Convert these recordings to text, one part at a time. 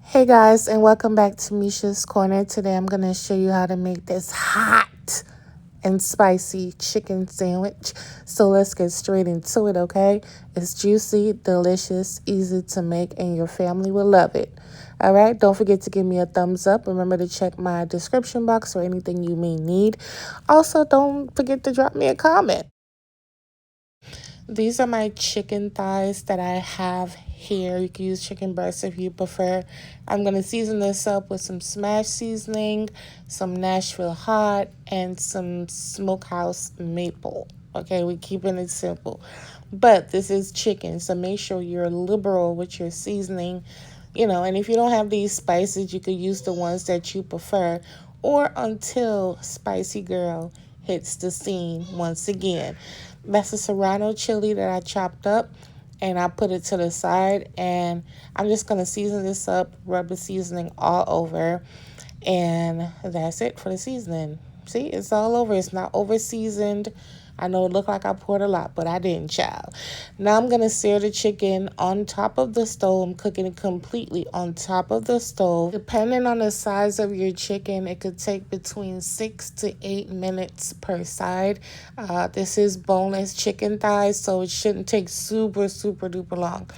Hey guys, and welcome back to Misha's Corner. Today I'm going to show you how to make this hot and spicy chicken sandwich. So let's get straight into it, okay? It's juicy, delicious, easy to make, and your family will love it. All right, don't forget to give me a thumbs up. Remember to check my description box for anything you may need. Also, don't forget to drop me a comment. These are my chicken thighs that I have here. You can use chicken breast if you prefer. I'm going to season this up with some smash seasoning, some Nashville hot, and some smokehouse maple. Okay, we're keeping it simple. But this is chicken, so make sure you're liberal with your seasoning. And if you don't have these spices, you could use the ones that you prefer, or until Spicy Girl hits the scene once again. That's a serrano chili that I chopped up and I put it to the side, and I'm just going to season this up, rub the seasoning all over, and that's it for the seasoning. See, it's all over. It's not over seasoned. I know it looked like I poured a lot, but I didn't, child. Now I'm going to sear the chicken on top of the stove. I'm cooking it completely on top of the stove. Depending on the size of your chicken, it could take between 6 to 8 minutes per side. This is boneless chicken thighs, so it shouldn't take super duper long.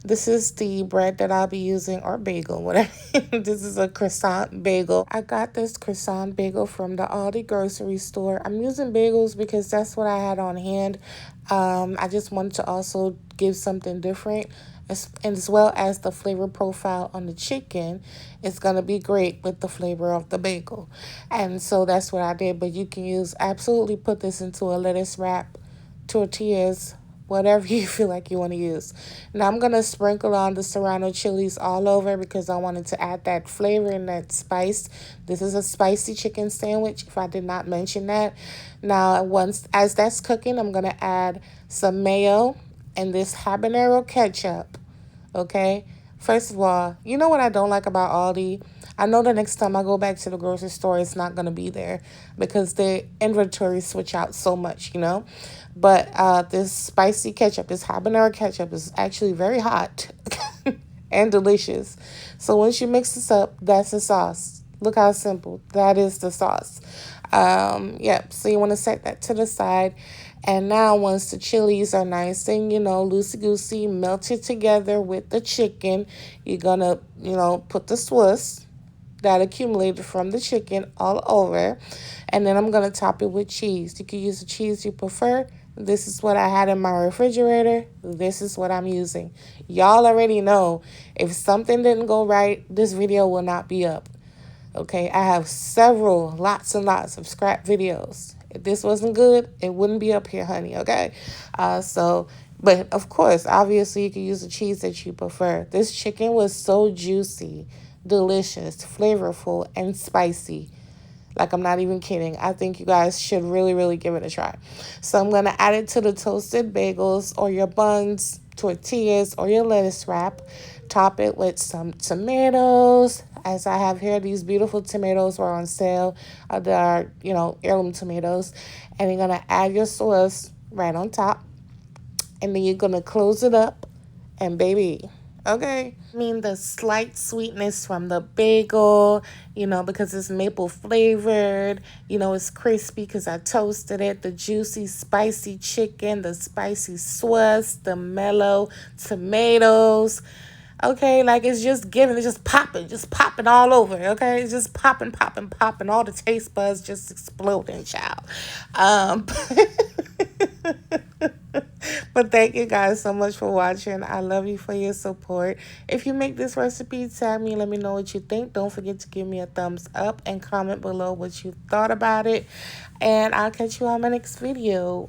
This is the bread that I'll be using, or bagel, whatever. This is a croissant bagel. I got this croissant bagel from the Aldi grocery store. I'm using bagels because that's what I had on hand. I just wanted to also give something different, as well as the flavor profile on the chicken. It's going to be great with the flavor of the bagel. And so that's what I did. But you can absolutely put this into a lettuce wrap, tortillas, whatever you feel like you want to use. Now I'm going to sprinkle on the serrano chilies all over because I wanted to add that flavor and that spice. This is a spicy chicken sandwich, if I did not mention that. Now, as that's cooking, I'm going to add some mayo and this habanero ketchup. Okay? First of all, you know what I don't like about Aldi? I know the next time I go back to the grocery store, it's not going to be there because the inventory switch out so much. But this spicy ketchup, this habanero ketchup, is actually very hot and delicious. So once you mix this up, that's the sauce. Look how simple. That is the sauce. Yep, so you want to set that to the side. And now once the chilies are nice and, loosey-goosey, melted together with the chicken, you're going to, put the Swiss that accumulated from the chicken all over. And then I'm going to top it with cheese. You can use the cheese you prefer. This is what I had in my refrigerator. This is what I'm using. Y'all already know if something didn't go right, this video will not be up. Okay, I have lots and lots of scrap videos. If this wasn't good, it wouldn't be up here, honey, okay? But of course, obviously, you can use the cheese that you prefer. This chicken was so juicy, delicious, flavorful, and spicy. Like, I'm not even kidding. I think you guys should really give it a try. So I'm going to add it to the toasted bagels or your buns, tortillas, or your lettuce wrap. Top it with some tomatoes. As I have here, these beautiful tomatoes were on sale. They are, heirloom tomatoes. And you're going to add your sauce right on top. And then you're going to close it up. And baby, okay. I mean, the slight sweetness from the bagel, because it's maple flavored, it's crispy because I toasted it. The juicy, spicy chicken, the spicy Swiss, the mellow tomatoes. Okay, like it's just popping all over. Okay, it's just popping. All the taste buds just exploding, child. But thank you guys so much for watching. I love you for your support. If you make this recipe, tag me. Let me know what you think. Don't forget to give me a thumbs up and comment below what you thought about it. And I'll catch you on my next video.